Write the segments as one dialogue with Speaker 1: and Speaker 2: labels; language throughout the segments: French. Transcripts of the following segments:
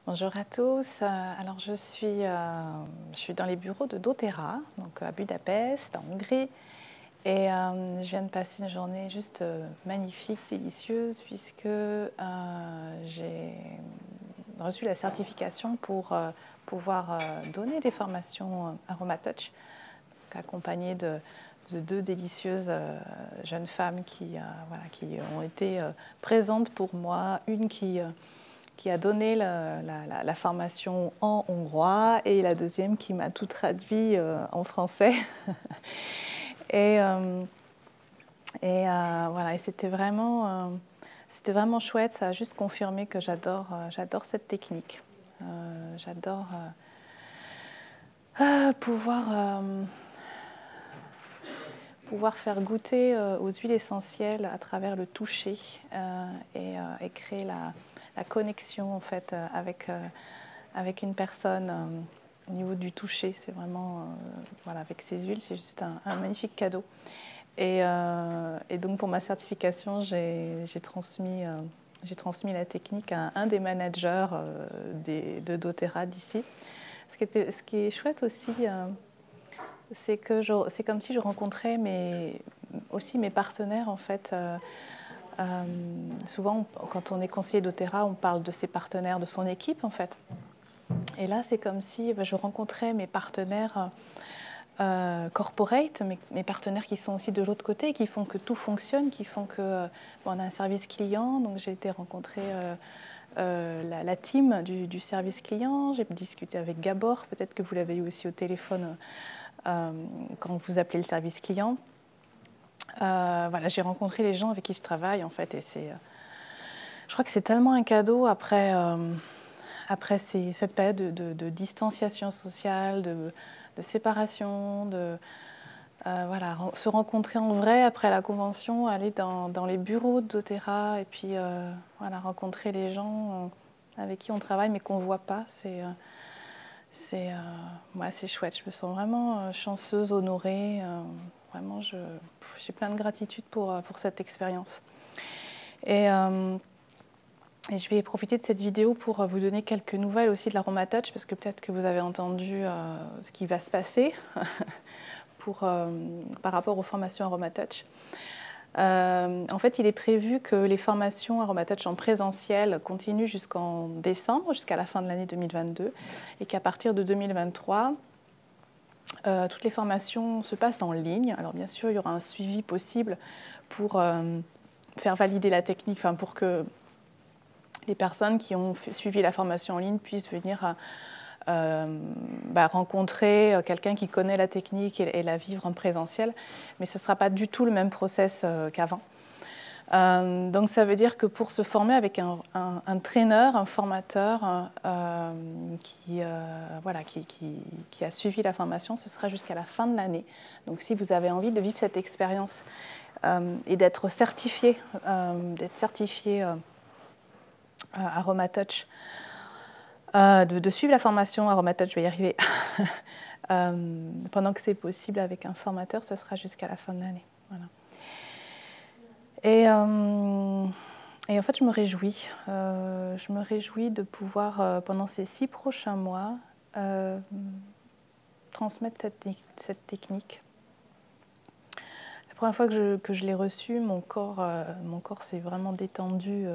Speaker 1: Bonjour à tous. Alors je suis dans les bureaux de doTERRA, donc à Budapest, en Hongrie. Et je viens de passer une journée juste magnifique, délicieuse, puisque j'ai reçu la certification pour pouvoir donner des formations AromaTouch, accompagnée de deux délicieuses jeunes femmes qui ont été présentes pour moi. Une qui a donné la formation en hongrois et la deuxième qui m'a tout traduit en français. et voilà, et c'était vraiment chouette. Ça a juste confirmé que j'adore cette technique. J'adore pouvoir faire goûter aux huiles essentielles à travers le toucher et créer la connexion en fait avec une personne au niveau du toucher. C'est vraiment voilà, avec ces huiles, c'est juste un magnifique cadeau. Et donc pour ma certification, j'ai transmis la technique à un des managers de doTERRA d'ici. Ce qui est chouette aussi, c'est comme si je rencontrais aussi mes partenaires en fait. Souvent, quand on est conseiller doTERRA, on parle de ses partenaires, de son équipe en fait. Et là, c'est comme si je rencontrais mes partenaires corporate, mes partenaires qui sont aussi de l'autre côté, qui font que tout fonctionne, qui font que on a un service client. Donc j'ai été rencontrer la team du service client. J'ai discuté avec Gabor, peut-être que vous l'avez eu aussi au téléphone quand vous appelez le service client. Voilà, j'ai rencontré les gens avec qui je travaille en fait, et je crois que c'est tellement un cadeau après cette période de distanciation sociale, de séparation, voilà, se rencontrer en vrai après la convention, aller dans les bureaux de doTERRA et puis voilà, rencontrer les gens avec qui on travaille mais qu'on ne voit pas. C'est chouette. Je me sens vraiment chanceuse, honorée. Vraiment, j'ai plein de gratitude pour cette expérience. Et je vais profiter de cette vidéo pour vous donner quelques nouvelles aussi de l'AromaTouch, parce que peut-être que vous avez entendu ce qui va se passer par rapport aux formations AromaTouch. En fait, il est prévu que les formations AromaTouch en présentiel continuent jusqu'en décembre, jusqu'à la fin de l'année 2022, et qu'à partir de 2023, toutes les formations se passent en ligne. Alors bien sûr, il y aura un suivi possible pour faire valider la technique, enfin pour que les personnes qui ont suivi la formation en ligne puissent venir rencontrer quelqu'un qui connaît la technique et la vivre en présentiel. Mais ce ne sera pas du tout le même process qu'avant. Donc ça veut dire que pour se former avec un trainer, un formateur qui a suivi la formation, ce sera jusqu'à la fin de l'année. Donc si vous avez envie de vivre cette expérience et d'être certifié, AromaTouch, de suivre la formation AromaTouch, je vais y arriver, pendant que c'est possible avec un formateur, ce sera jusqu'à la fin de l'année. Voilà. Et en fait, je me réjouis de pouvoir, pendant ces 6 prochains mois, transmettre cette technique. La première fois que je l'ai reçue, mon corps s'est vraiment détendu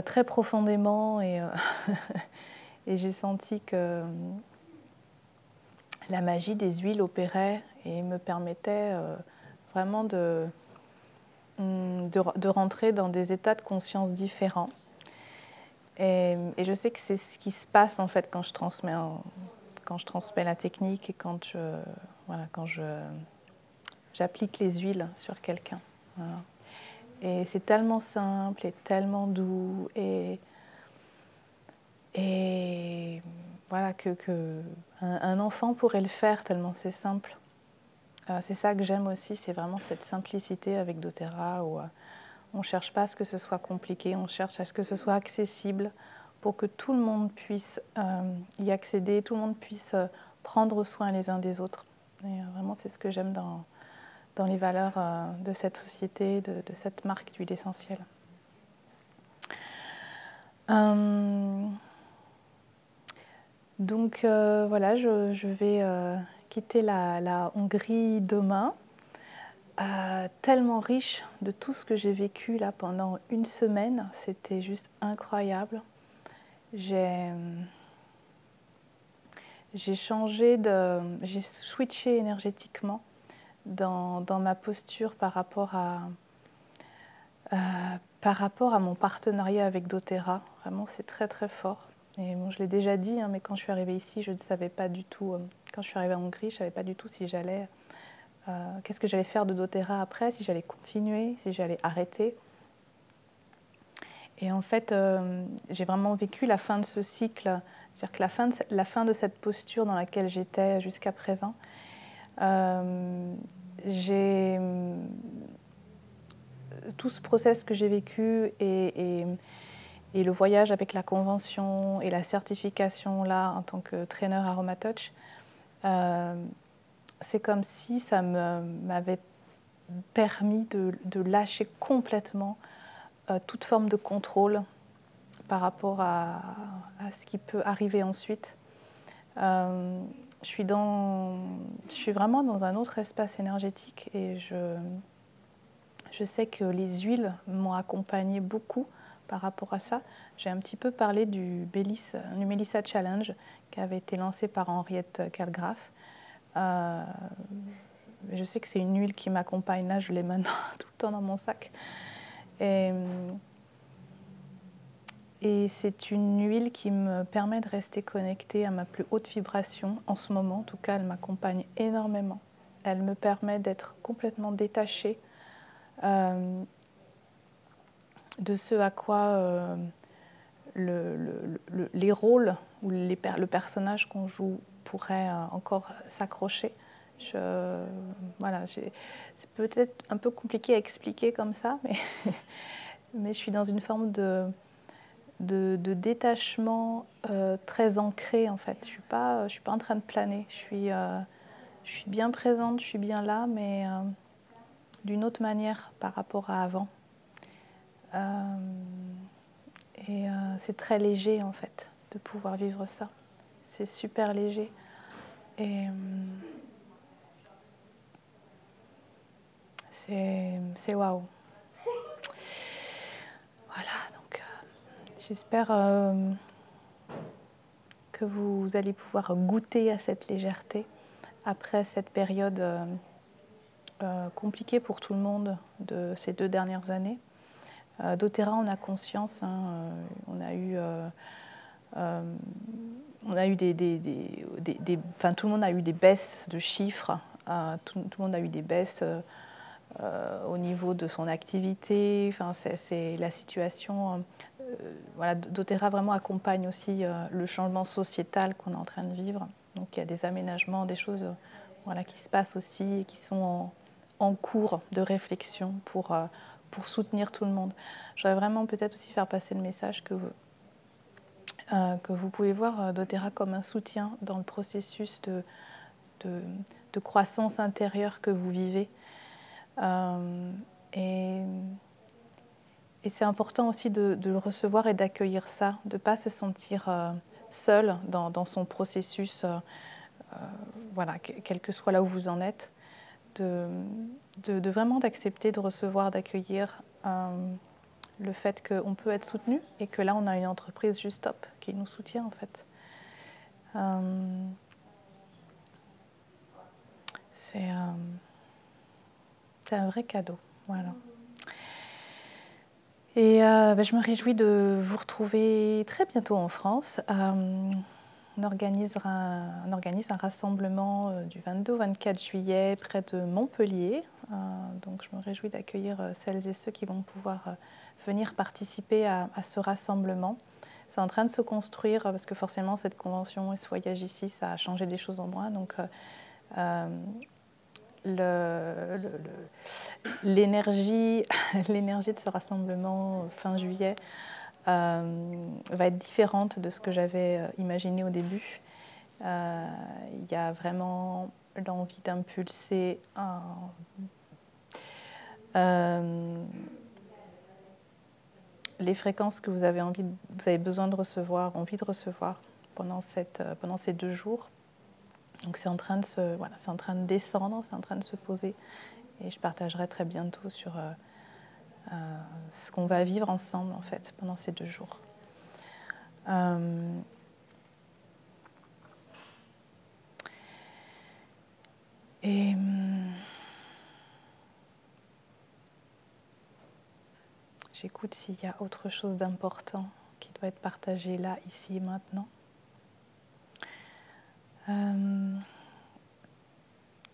Speaker 1: très profondément et j'ai senti que la magie des huiles opérait et me permettait vraiment de rentrer dans des états de conscience différents. Et je sais que c'est ce qui se passe en fait quand je transmets la technique et quand j'applique les huiles sur quelqu'un. Voilà. Et c'est tellement simple et tellement doux et voilà un enfant pourrait le faire tellement c'est simple. C'est ça que j'aime aussi, c'est vraiment cette simplicité avec doTERRA où on ne cherche pas à ce que ce soit compliqué, on cherche à ce que ce soit accessible pour que tout le monde puisse y accéder, tout le monde puisse prendre soin les uns des autres. Et vraiment, c'est ce que j'aime dans les valeurs de cette société, de cette marque d'huile essentielle. Donc voilà, je vais quitter la Hongrie demain, tellement riche de tout ce que j'ai vécu là pendant une semaine. C'était juste incroyable. J'ai changé j'ai switché énergétiquement dans ma posture par rapport à mon partenariat avec doTERRA. Vraiment, c'est très très fort. Et bon, je l'ai déjà dit, hein, mais quand je suis arrivée ici, je ne savais pas du tout, quand je suis arrivée en Hongrie, je ne savais pas du tout si j'allais, qu'est-ce que j'allais faire de doTERRA après, si j'allais continuer, si j'allais arrêter. Et en fait, j'ai vraiment vécu la fin de ce cycle, c'est-à-dire que la fin de cette posture dans laquelle j'étais jusqu'à présent. Tout ce process que j'ai vécu et le voyage avec la convention et la certification là en tant que trainer AromaTouch, c'est comme si ça m'avait permis de lâcher complètement toute forme de contrôle par rapport à ce qui peut arriver ensuite. Je suis vraiment dans un autre espace énergétique et je sais que les huiles m'ont accompagnée beaucoup par rapport à ça. J'ai un petit peu parlé du Mélissa Challenge qui avait été lancé par Henriette Calgraf. Je sais que c'est une huile qui m'accompagne là, je l'ai maintenant tout le temps dans mon sac. Et c'est une huile qui me permet de rester connectée à ma plus haute vibration. En ce moment, en tout cas, elle m'accompagne énormément. Elle me permet d'être complètement détachée de ce à quoi les rôles ou le personnage qu'on joue pourrait encore s'accrocher. Voilà, c'est peut-être un peu compliqué à expliquer comme ça, mais je suis dans une forme de détachement très ancré en fait. Je suis pas en train de planer. Je suis bien présente, je suis bien là, mais d'une autre manière par rapport à avant. C'est très léger en fait de pouvoir vivre ça. C'est super léger. Et c'est waouh. Voilà, donc j'espère que vous allez pouvoir goûter à cette légèreté après cette période compliquée pour tout le monde de ces 2 dernières années. doTERRA, on a conscience, hein, on a eu tout le monde a eu des baisses de chiffres, tout le monde a eu des baisses au niveau de son activité. Enfin, c'est la situation. Voilà, doTERRA vraiment accompagne aussi le changement sociétal qu'on est en train de vivre. Donc il y a des aménagements, des choses voilà, qui se passent aussi et qui sont en cours de réflexion pour soutenir tout le monde. J'aurais vraiment peut-être aussi faire passer le message que vous pouvez voir doTERRA comme un soutien dans le processus de croissance intérieure que vous vivez. Et c'est important aussi de le recevoir et d'accueillir ça, de ne pas se sentir seul dans son processus, voilà, quel que soit là où vous en êtes, de vraiment d'accepter, de recevoir, d'accueillir le fait qu'on peut être soutenu et que là on a une entreprise Juste Stop qui nous soutient en fait. C'est un vrai cadeau, voilà. Et je me réjouis de vous retrouver très bientôt en France. On organise un rassemblement du 22 au 24 juillet près de Montpellier. Donc je me réjouis d'accueillir celles et ceux qui vont pouvoir venir participer à ce rassemblement. C'est en train de se construire parce que forcément cette convention et ce voyage ici, ça a changé des choses en moi. Donc l'énergie de ce rassemblement fin juillet va être différente de ce que j'avais imaginé au début. Il y a vraiment l'envie d'impulser les fréquences que vous avez besoin de recevoir, envie de recevoir. pendant ces 2 jours. Donc c'est en train de c'est en train de descendre, c'est en train de se poser. Et je partagerai très bientôt sur ce qu'on va vivre ensemble en fait pendant ces 2 jours. Et j'écoute s'il y a autre chose d'important qui doit être partagé là, ici et maintenant.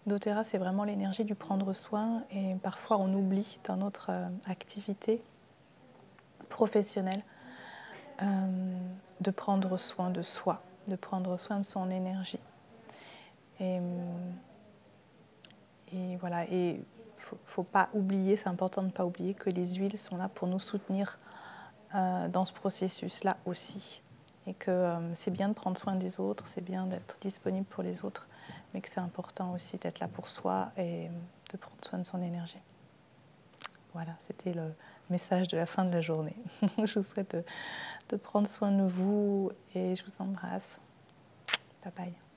Speaker 1: doTERRA, c'est vraiment l'énergie du prendre soin et parfois on oublie dans notre activité professionnelle de prendre soin de soi, de prendre soin de son énergie. Et voilà, et faut pas oublier, c'est important de ne pas oublier que les huiles sont là pour nous soutenir dans ce processus-là aussi. Et que c'est bien de prendre soin des autres, c'est bien d'être disponible pour les autres, mais que c'est important aussi d'être là pour soi et de prendre soin de son énergie. Voilà, c'était le message de la fin de la journée. Je vous souhaite de prendre soin de vous et je vous embrasse. Bye bye.